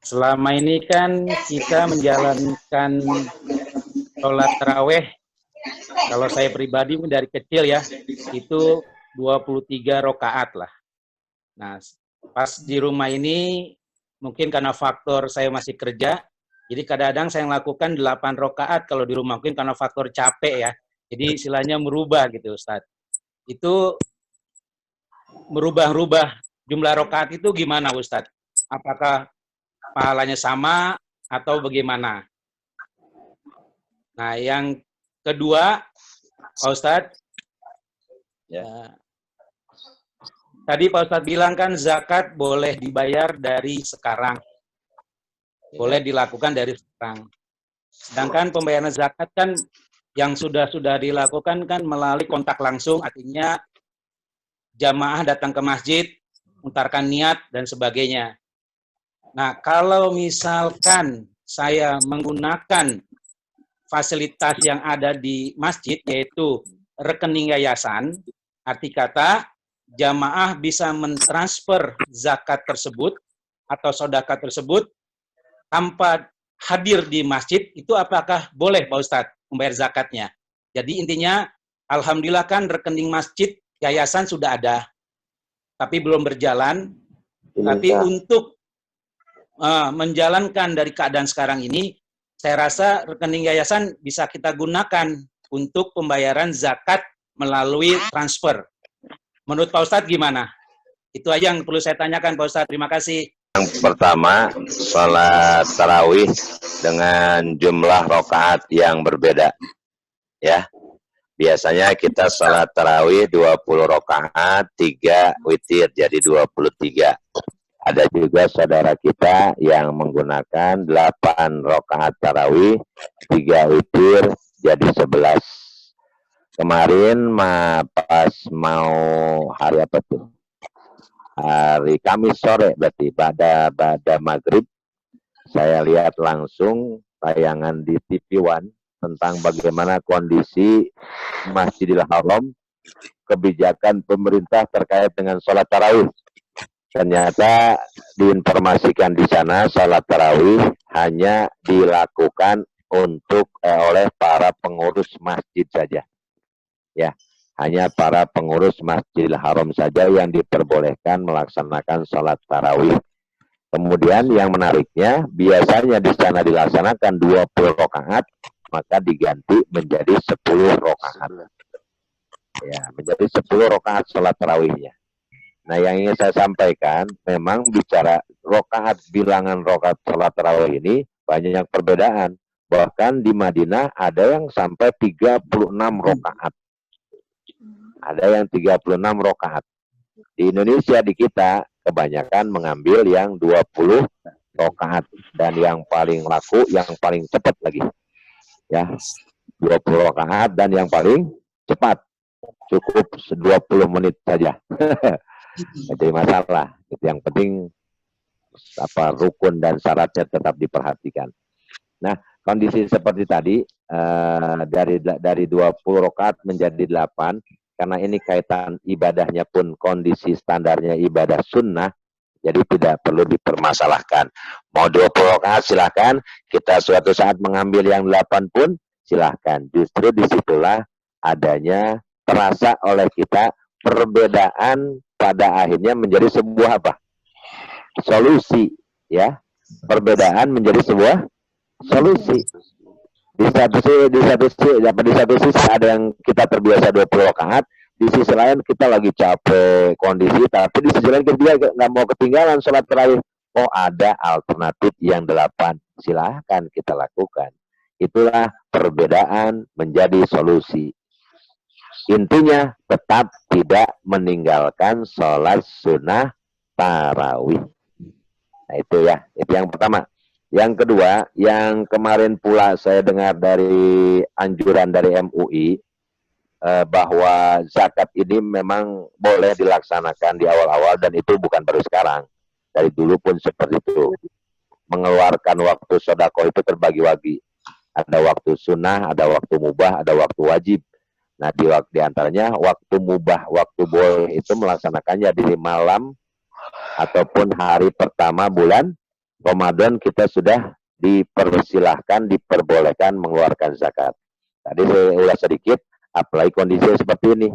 selama ini kan kita menjalankan sholat taraweh, kalau saya pribadi dari kecil ya, itu 23 rakaat lah. Nah, pas di rumah ini, mungkin karena faktor saya masih kerja, jadi kadang-kadang saya lakukan 8 rakaat kalau di rumah, mungkin karena faktor capek ya. Jadi istilahnya merubah gitu Ustaz. Itu merubah-rubah jumlah rakaat itu gimana Ustaz? Apakah pahalanya sama atau bagaimana? Nah, yang kedua, Pak Ustadz, ya, tadi Pak Ustadz bilang kan zakat boleh dibayar dari sekarang, boleh dilakukan dari sekarang. Sedangkan pembayaran zakat kan yang sudah dilakukan kan melalui kontak langsung, artinya jamaah datang ke masjid, mengantarkan niat dan sebagainya. Nah, kalau misalkan saya menggunakan fasilitas yang ada di masjid, yaitu rekening yayasan, arti kata jamaah bisa mentransfer zakat tersebut atau sedekah tersebut tanpa hadir di masjid, itu apakah boleh Pak Ustadz membayar zakatnya? Jadi intinya, alhamdulillah kan rekening masjid, yayasan sudah ada, tapi belum berjalan. Tapi untuk menjalankan dari keadaan sekarang ini, saya rasa rekening yayasan bisa kita gunakan untuk pembayaran zakat melalui transfer. Menurut Pak Ustadz gimana? Itu aja yang perlu saya tanyakan Pak Ustadz. Terima kasih. Yang pertama, sholat tarawih dengan jumlah rakaat yang berbeda. Ya, biasanya kita sholat tarawih 20 rakaat, 3 witir, jadi 23. Ada juga saudara kita yang menggunakan 8 rakaat tarawih, 3 witir, jadi 11. Kemarin pas mau hari apa tuh? Hari Kamis sore berarti pada maghrib, saya lihat langsung tayangan di TV One tentang bagaimana kondisi Masjidil Haram, kebijakan pemerintah terkait dengan sholat tarawih. Ternyata diinformasikan di sana sholat tarawih hanya dilakukan oleh para pengurus masjid saja. Ya, hanya para pengurus Masjidil Haram saja yang diperbolehkan melaksanakan sholat tarawih. Kemudian yang menariknya, biasanya di sana dilaksanakan 20 rakaat, maka diganti menjadi 10 rakaat. Ya, menjadi 10 rakaat sholat tarawihnya. Nah, yang ingin saya sampaikan, memang bicara rakaat, bilangan rakaat sholat tarawih ini banyak perbedaan. Bahkan di Madinah ada yang sampai 36 rakaat. Ada yang 36 rakaat. Di Indonesia, di kita, kebanyakan mengambil yang 20 rakaat. Dan yang paling laku, yang paling cepat lagi. Ya, 20 rakaat dan yang paling cepat. Cukup 20 menit saja. Jadi masalah. Itu yang penting, rukun dan syaratnya tetap diperhatikan. Nah, kondisi seperti tadi, dari 20 rakaat menjadi 8, karena ini kaitan ibadahnya pun kondisi standarnya ibadah sunnah, jadi tidak perlu dipermasalahkan. Mau 20 rakaat silahkan, kita suatu saat mengambil yang 8 pun silahkan. Justru disitulah adanya terasa oleh kita perbedaan pada akhirnya menjadi sebuah apa? Solusi, ya. Perbedaan menjadi sebuah solusi. Di satu sisi ada yang kita terbiasa 20 rakaat, di sisi lain kita lagi capek kondisi, tapi di sisi lain kita nggak mau ketinggalan sholat tarawih. Oh, ada alternatif yang 8, silahkan kita lakukan. Itulah perbedaan menjadi solusi. Intinya tetap tidak meninggalkan sholat sunnah tarawih. Nah itu ya, itu yang pertama. Yang kedua, yang kemarin pula saya dengar dari anjuran dari MUI, bahwa zakat ini memang boleh dilaksanakan di awal-awal, dan itu bukan baru sekarang. Dari dulu pun seperti itu. Mengeluarkan waktu sedekah itu terbagi-bagi. Ada waktu sunnah, ada waktu mubah, ada waktu wajib. Nah, di antaranya waktu mubah, waktu boleh itu melaksanakannya di malam ataupun hari pertama bulan Ramadan, kita sudah dipersilahkan, diperbolehkan mengeluarkan zakat. Tadi saya ulas sedikit, apalagi kondisi seperti ini.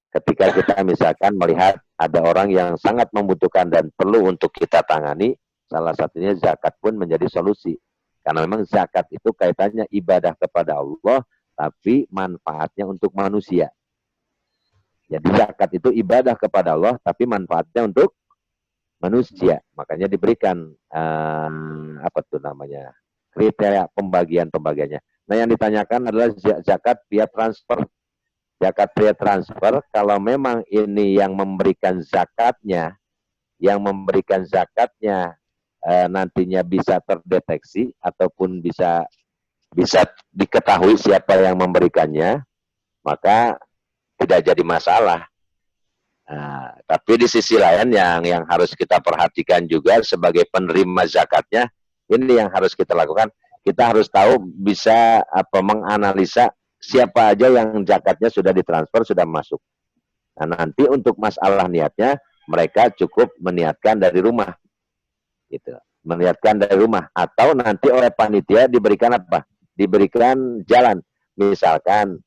Ketika kita misalkan melihat ada orang yang sangat membutuhkan dan perlu untuk kita tangani, salah satunya zakat pun menjadi solusi. Karena memang zakat itu kaitannya ibadah kepada Allah, tapi manfaatnya untuk manusia. Jadi zakat itu ibadah kepada Allah, tapi manfaatnya untuk manusia. Makanya diberikan kriteria pembagiannya. Nah, yang ditanyakan adalah zakat via transfer. Zakat via transfer, kalau memang ini yang memberikan zakatnya nantinya bisa terdeteksi ataupun bisa diketahui siapa yang memberikannya, maka tidak jadi masalah. Nah, tapi di sisi lain yang harus kita perhatikan juga sebagai penerima zakatnya, ini yang harus kita lakukan. Kita harus tahu, bisa menganalisa siapa aja yang zakatnya sudah ditransfer, sudah masuk. Nah, nanti untuk masalah niatnya, mereka cukup meniatkan dari rumah. Gitu. Meniatkan dari rumah. Atau nanti oleh panitia diberikan apa? Diberikan jalan. Misalkan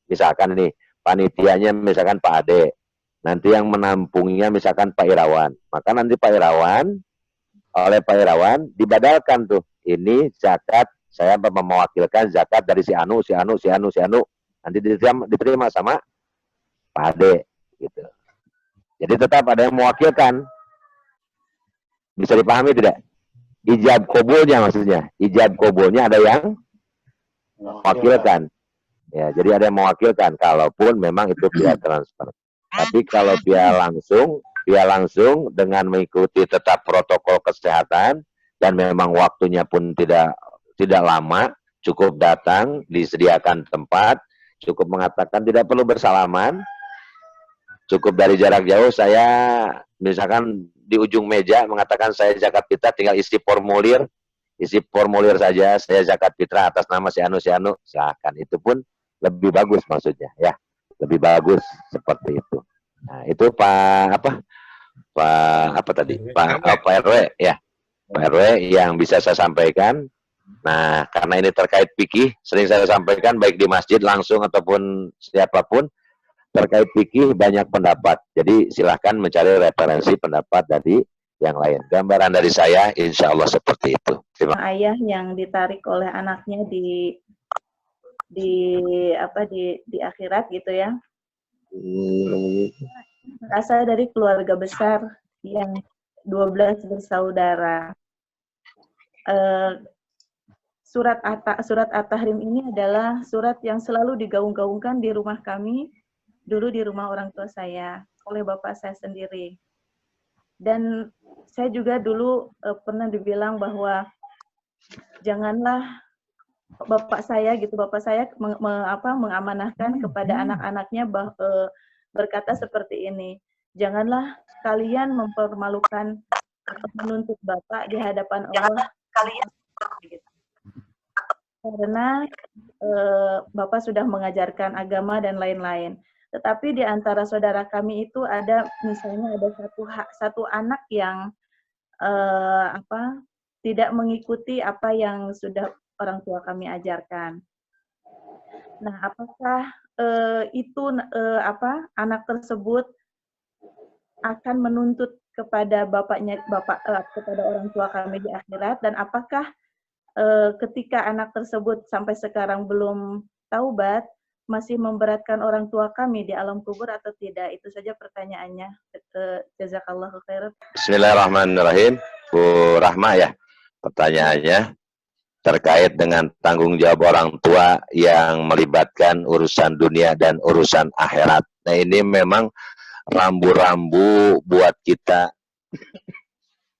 ini, panitianya misalkan Pak Ade. Nanti yang menampungnya misalkan Pak Irawan. Maka nanti Pak Irawan, oleh Pak Irawan, dibadalkan tuh. Ini zakat, saya mewakilkan zakat dari si Anu. Nanti diterima sama Pak Ade. Gitu. Jadi tetap ada yang mewakilkan. Bisa dipahami tidak? Ijab kabulnya maksudnya. Ijab kabulnya ada yang mewakilkan. Ya, jadi ada yang mewakilkan. Kalaupun memang itu via transfer. Tapi kalau via langsung dengan mengikuti tetap protokol kesehatan dan memang waktunya pun tidak lama, cukup datang, disediakan tempat, cukup mengatakan tidak perlu bersalaman. Cukup dari jarak jauh, saya misalkan di ujung meja mengatakan saya zakat fitrah, tinggal isi formulir saja, saya zakat fitrah atas nama si Anu, silahkan. Itu pun lebih bagus maksudnya, ya, lebih bagus seperti itu. Nah, itu Pak RW, ya, Pak RW yang bisa saya sampaikan. Nah, karena ini terkait fikih, sering saya sampaikan baik di masjid langsung ataupun siapapun. Terkait fikih banyak pendapat. Jadi silahkan mencari referensi pendapat dari yang lain. Gambaran dari saya insya Allah seperti itu. Ayah yang ditarik oleh anaknya di akhirat gitu ya. Asal dari keluarga besar yang 12 bersaudara. Surat At-Tahrim ini adalah surat yang selalu digaung-gaungkan di rumah kami. Dulu di rumah orang tua saya, oleh bapak saya sendiri. Dan saya juga dulu pernah dibilang bahwa janganlah bapak saya mengamanahkan kepada anak-anaknya berkata seperti ini. Janganlah kalian mempermalukan atau menuntut bapak di hadapan Allah. Karena bapak sudah mengajarkan agama dan lain-lain. Tetapi di antara saudara kami itu ada misalnya ada satu anak yang tidak mengikuti apa yang sudah orang tua kami ajarkan. Nah, apakah anak tersebut akan menuntut kepada kepada orang tua kami di akhirat, dan apakah ketika anak tersebut sampai sekarang belum taubat masih memberatkan orang tua kami di alam kubur atau tidak? Itu saja pertanyaannya. Jazakallahu khairan. Bismillahirrahmanirrahim. Bu Rahma ya, pertanyaannya terkait dengan tanggung jawab orang tua yang melibatkan urusan dunia dan urusan akhirat. Nah, ini memang rambu-rambu buat kita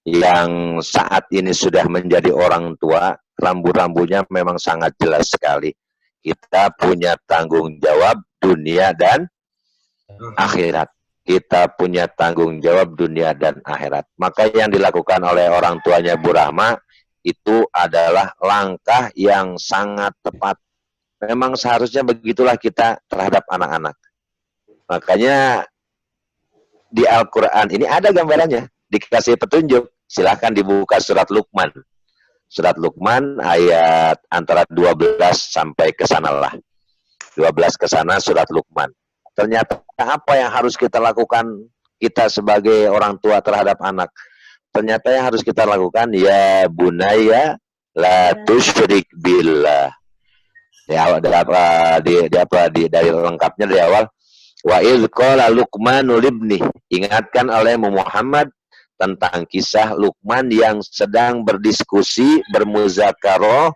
yang saat ini sudah menjadi orang tua. Rambu-rambunya memang sangat jelas sekali. Kita punya tanggung jawab dunia dan akhirat. Kita punya tanggung jawab dunia dan akhirat. Maka yang dilakukan oleh orang tuanya Bu Rahma itu adalah langkah yang sangat tepat. Memang seharusnya begitulah kita terhadap anak-anak. Makanya di Al-Quran ini ada gambarannya, dikasih petunjuk. Silahkan dibuka surat Luqman. Surat Luqman ayat antara 12 sampai ke sanalah. 12 ke sana surat Luqman. Ternyata apa yang harus kita lakukan kita sebagai orang tua terhadap anak? Ternyata yang harus kita lakukan, ya bunaya la tusyrik billah. Dari lengkapnya dari awal, wa idz qala Luqmanu libni. Ingatkan oleh Muhammad tentang kisah Luqman yang sedang berdiskusi, bermuzakarah,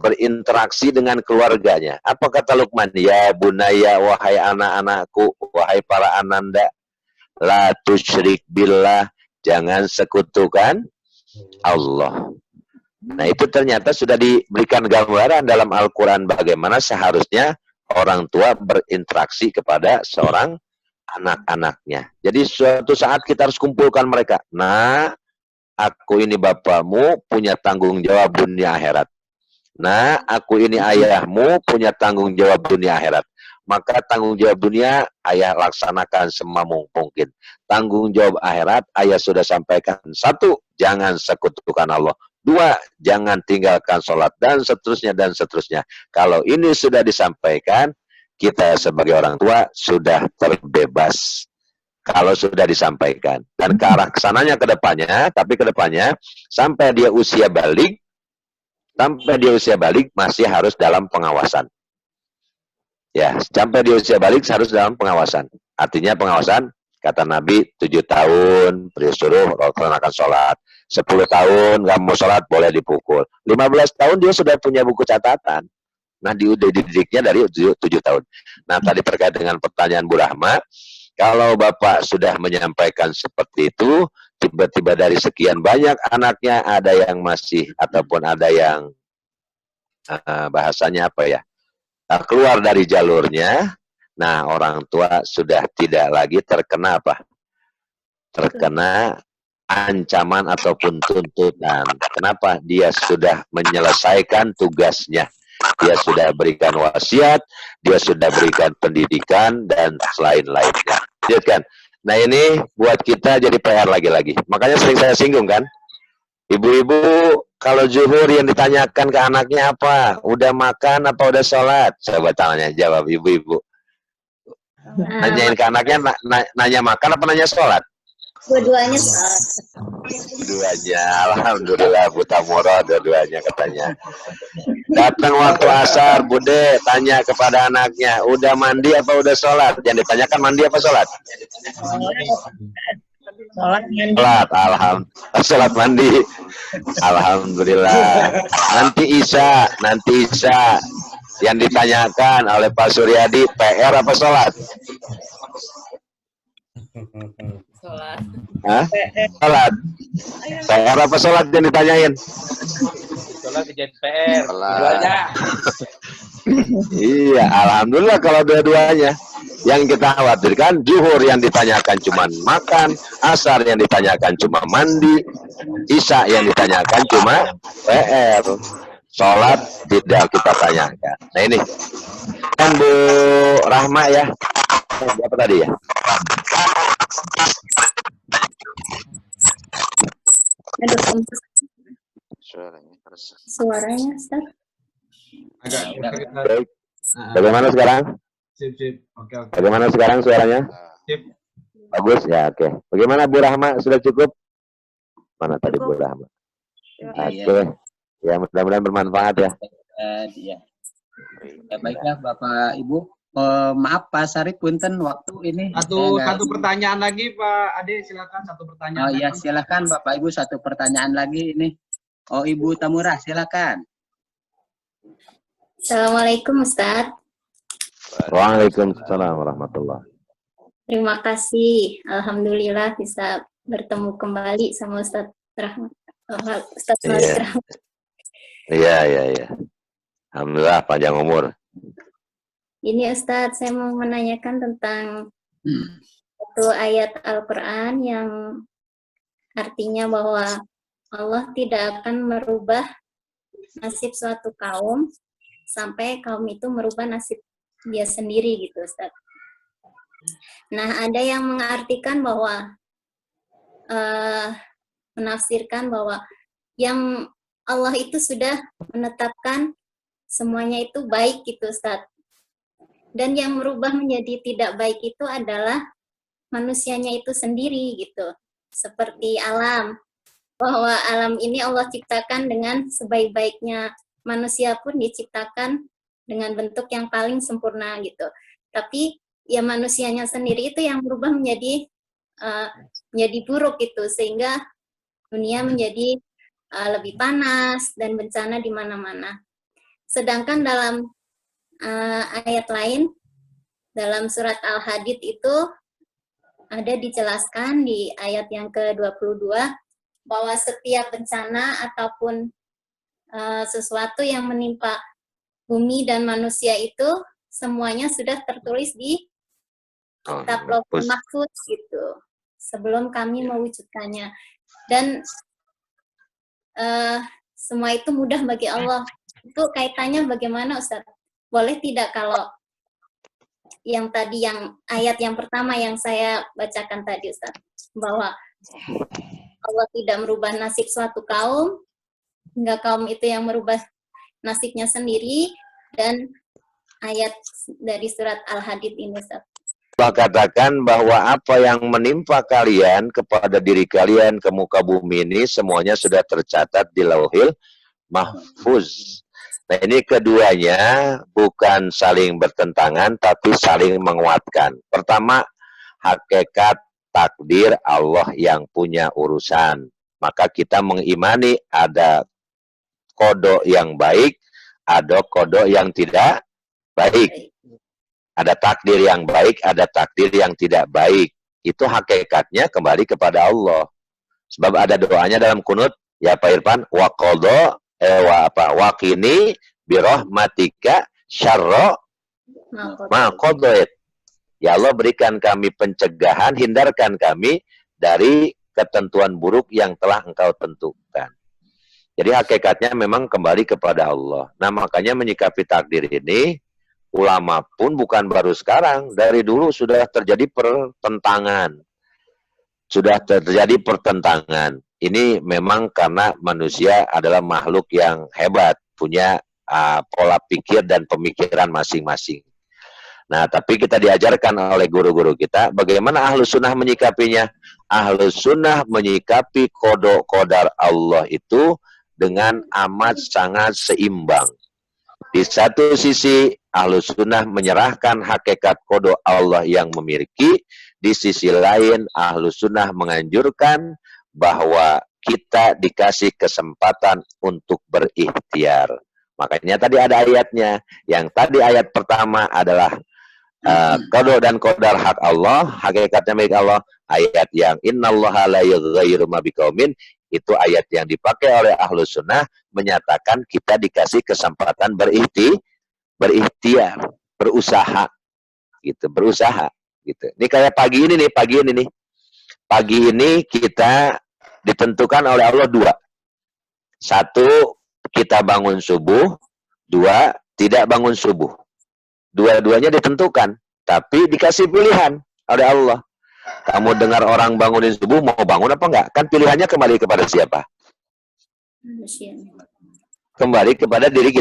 berinteraksi dengan keluarganya. Apa kata Luqman? Ya bunaya, wahai anak-anakku, wahai para ananda, la tusyrik billah, jangan sekutukan Allah. Nah, itu ternyata sudah diberikan gambaran dalam Al-Quran bagaimana seharusnya orang tua berinteraksi kepada seorang anak-anaknya. Jadi suatu saat kita harus kumpulkan mereka. Nah, aku ini bapakmu punya tanggung jawab dunia akhirat. Nah, aku ini ayahmu punya tanggung jawab dunia akhirat. maka tanggung jawab dunia ayah laksanakan semampu mungkin. Tanggung jawab akhirat ayah sudah sampaikan. 1, jangan sekutukan Allah. 2, jangan tinggalkan sholat, dan seterusnya dan seterusnya. Kalau ini sudah disampaikan, kita sebagai orang tua sudah terbebas. Kalau sudah disampaikan. Dan ke arah kesananya ke depannya, tapi ke depannya sampai dia usia balik masih harus dalam pengawasan. Ya, sampai dia usia balik harus dalam pengawasan. Artinya pengawasan, kata Nabi, 7 tahun disuruh laksanakan sholat. 10 tahun nggak mau sholat boleh dipukul. 15 tahun dia sudah punya buku catatan. Nah, dididiknya dari 7 tahun. Nah, tadi terkait dengan pertanyaan Bu Rahma, kalau Bapak sudah menyampaikan seperti itu, tiba-tiba dari sekian banyak anaknya ada yang masih ataupun ada yang bahasanya apa ya, keluar dari jalurnya. Nah, orang tua sudah tidak lagi terkena apa? Terkena ancaman ataupun tuntutan. Kenapa? Dia sudah menyelesaikan tugasnya. Dia sudah berikan wasiat, dia sudah berikan pendidikan, dan selain-lainnya. Lihat kan? Nah, ini buat kita jadi PR lagi-lagi. Makanya sering saya singgung kan? Ibu-ibu, kalau zuhur yang ditanyakan ke anaknya apa? Udah makan apa udah sholat? Coba tanya, jawab ibu-ibu. Nanyain ke anaknya, nanya makan apa nanya sholat? Dua-duanya sholat. Dua-duanya, alhamdulillah Bu Tamura, dua-duanya katanya. Datang waktu asar, Bude tanya kepada anaknya, udah mandi apa udah sholat? Yang ditanyakan mandi apa sholat? Sholat mandi. Alhamdulillah. Nanti Isya. Yang ditanyakan oleh Pak Suryadi, PR apa sholat? Sholat. Hah? Sholat. PR apa sholat yang ditanyain? Sholat jadi PR. Dua-duanya. Iya, alhamdulillah kalau dua-duanya. Yang kita khawatirkan, zuhur yang ditanyakan cuma makan, asar yang ditanyakan cuma mandi, isya yang ditanyakan cuma PR. Sholat tidak kita tanyakan. Nah ini, kan Bu Rahma ya, apa tadi ya? Suaranya, Ustaz. Baik. Bagaimana sekarang? Sip. Oke. Bagaimana sekarang suaranya? Sip. Bagus ya, oke. Bagaimana Bu Rahma, sudah cukup? Mana tadi Bu Rahma? Oke. Ya, mudah-mudahan bermanfaat ya. Ya, baiklah Bapak Ibu. Maaf Pak Sarip, punten waktu ini. Satu pertanyaan lagi Pak Ade, silakan satu pertanyaan. Oh iya, silakan Bapak Ibu, satu pertanyaan lagi ini. Oh Ibu Tamura, silakan. Assalamualaikum Ustaz. Waalaikumsalam warahmatullahi. Terima kasih. Alhamdulillah bisa bertemu kembali sama Ustaz Rahmat. Ustaz Malik Rahmat. Iya. Alhamdulillah panjang umur. Ini Ustaz, saya mau menanyakan tentang satu ayat Al-Quran yang artinya bahwa Allah tidak akan merubah nasib suatu kaum sampai kaum itu merubah nasib dia sendiri gitu Ustaz. Nah, ada yang mengartikan bahwa menafsirkan bahwa yang Allah itu sudah menetapkan semuanya itu baik gitu Ustaz. Dan yang merubah menjadi tidak baik itu adalah manusianya itu sendiri gitu. Seperti alam. Bahwa alam ini Allah ciptakan dengan sebaik-baiknya. Manusia pun diciptakan dengan bentuk yang paling sempurna gitu. Tapi ya manusianya sendiri itu yang berubah menjadi buruk gitu. Sehingga dunia menjadi lebih panas dan bencana di mana-mana. Sedangkan dalam ayat lain, dalam surat Al-Hadid itu ada dijelaskan di ayat yang ke-22 bahwa setiap bencana ataupun sesuatu yang menimpa bumi dan manusia itu semuanya sudah tertulis di kitab Lauhul Mahfuz gitu sebelum kami mewujudkannya. Dan semua itu mudah bagi Allah. Itu kaitannya bagaimana Ustaz? Boleh tidak kalau yang tadi yang ayat yang pertama yang saya bacakan tadi Ustaz, bahwa Allah tidak merubah nasib suatu kaum hingga kaum itu yang merubah nasibnya sendiri, dan ayat dari surat Al-Hadid ini Ustaz. Allah katakan bahwa apa yang menimpa kalian kepada diri kalian ke muka bumi ini semuanya sudah tercatat di Lauhil Mahfuz. Nah, ini keduanya bukan saling bertentangan tapi saling menguatkan. Pertama, hakikat takdir Allah yang punya urusan. Maka kita mengimani ada kodok yang baik, ada kodok yang tidak baik. Ada takdir yang baik, ada takdir yang tidak baik. Itu hakikatnya kembali kepada Allah. Sebab ada doanya dalam kunut, ya Pak Irfan, wa qadha wa qini bi rahmatika syarra ma qadait. Ya Allah, berikan kami pencegahan, hindarkan kami dari ketentuan buruk yang telah Engkau tentukan. Jadi hakikatnya memang kembali kepada Allah. Nah, makanya menyikapi takdir ini, ulama pun bukan baru sekarang, dari dulu sudah terjadi pertentangan. Sudah terjadi pertentangan. Ini memang karena manusia adalah makhluk yang hebat, punya pola pikir dan pemikiran masing-masing. Nah, tapi kita diajarkan oleh guru-guru kita, bagaimana Ahlus Sunnah menyikapinya? Ahlus Sunnah menyikapi kodok kodar Allah itu dengan amat sangat seimbang. Di satu sisi, Ahlus Sunnah menyerahkan hakikat kodok Allah yang memiliki. Di sisi lain, Ahlus Sunnah menganjurkan bahwa kita dikasih kesempatan untuk berikhtiar. Makanya tadi ada ayatnya. Yang tadi ayat pertama adalah kodok dan kodar hak Allah, hakikatnya milik Allah. Ayat yang innallaha la yughayyiru ma biqaumin, itu ayat yang dipakai oleh Ahlus Sunnah menyatakan kita dikasih kesempatan berikhtiar, berusaha, gitu, berusaha, gitu. Ini kayak pagi ini nih, pagi ini kita ditentukan oleh Allah dua. Satu, kita bangun subuh. Dua, tidak bangun subuh. Dua-duanya ditentukan, tapi dikasih pilihan oleh Allah. Kamu dengar orang bangunin subuh, mau bangun apa enggak? Kan pilihannya kembali kepada siapa? Kembali kepada diri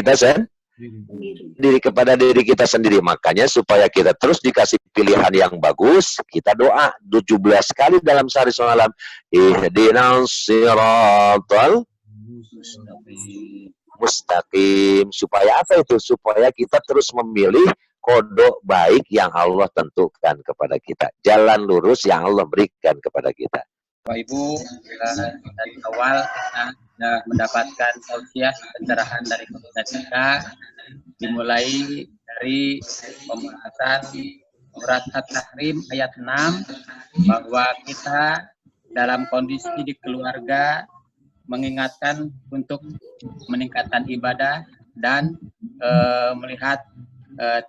kita sendiri. Makanya supaya kita terus dikasih pilihan yang bagus, kita doa 17 kali dalam sehari semalam. Ihdinas siratal mustaqim. Supaya apa itu? Supaya kita terus memilih kodok baik yang Allah tentukan kepada kita. Jalan lurus yang Allah berikan kepada kita. Bapak Ibu, dari awal kita sudah mendapatkan tausiah pencerahan dari kepada kita, dimulai dari pembahasan surat At-Tahrim ayat 6, bahwa kita dalam kondisi di keluarga mengingatkan untuk meningkatkan ibadah dan melihat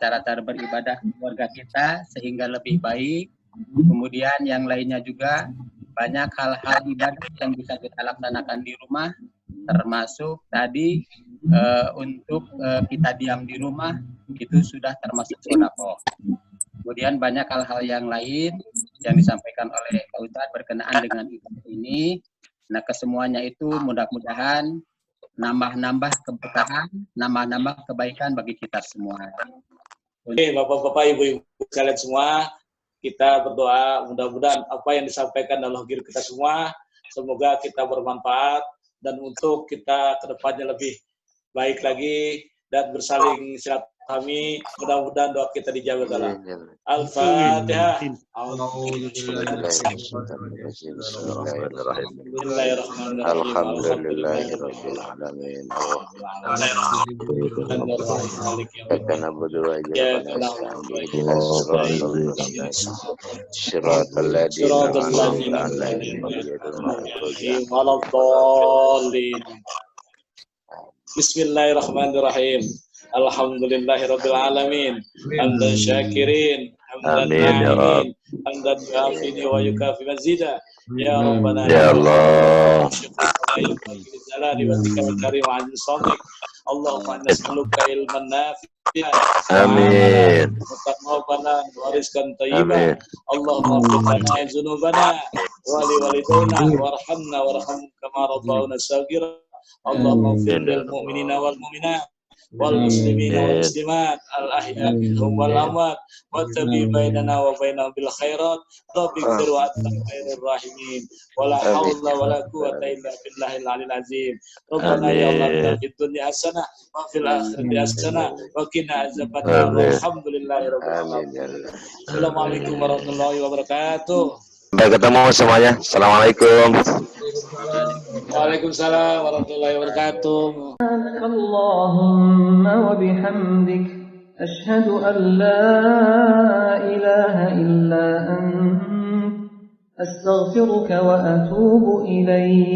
cara-cara beribadah keluarga kita sehingga lebih baik. Kemudian yang lainnya juga banyak hal-hal ibadah yang bisa kita laksanakan di rumah, termasuk tadi untuk kita diam di rumah itu sudah termasuk sedekah. Kemudian banyak hal-hal yang lain yang disampaikan oleh Pak Ustadz berkenaan dengan ibadah ini. Nah, kesemuanya itu mudah-mudahan nambah-nambah keberkahan, nambah-nambah kebaikan bagi kita semua. Oke, Bapak-bapak, Ibu-ibu sekalian semua, kita berdoa mudah-mudahan apa yang disampaikan dalam diri kita semua, semoga kita bermanfaat dan untuk kita kedepannya lebih baik lagi dan bersaling silaturahmi. Mudah-mudahan doa kita dijawab dalam Al-Fatihah. Alhamdulillahirabbil alamin. Bismillahirrahmanirrahim. Alhamdulillahirabbil alamin. Hamdan syakirin, hamdan na'imin, hamdan yuafini wa yukafi mazida. Ya Rabbana Ya Allah. jalali wa tikal karim wa Allahumma nas'aluka ilman nafi'an, Amin. mutaqabbalan, wa rizqan Amin. thayyiban. Allahumma ighfir lana dzunubana wa li walidayna warhamna warham kama rabbawna shaghira. Allahumma ighfir lil mu'minina wal mu'minat wal muslimina wal muslimat al ahya minhum wal amwat wa tabi bainana wa bainahum bil khairat. Rabbi ighfir wa anta khairur rahimin. Wala haula wala quwwata illa billahil aliyil azim. Rabbana ya Allah fid dunya hasanah wa fil akhirati hasanah wa qina azabannar. Walhamdulillahi rabbil alamin. Assalamualaikum warahmatullahi wabarakatuh. Sampai ketemu semuanya. Assalamualaikum. Waalaikumsalam warahmatullahi wabarakatuh. Allahumma wa bihamdik asyhadu an la ilaha illa ant astaghfiruka wa atubu ilaik.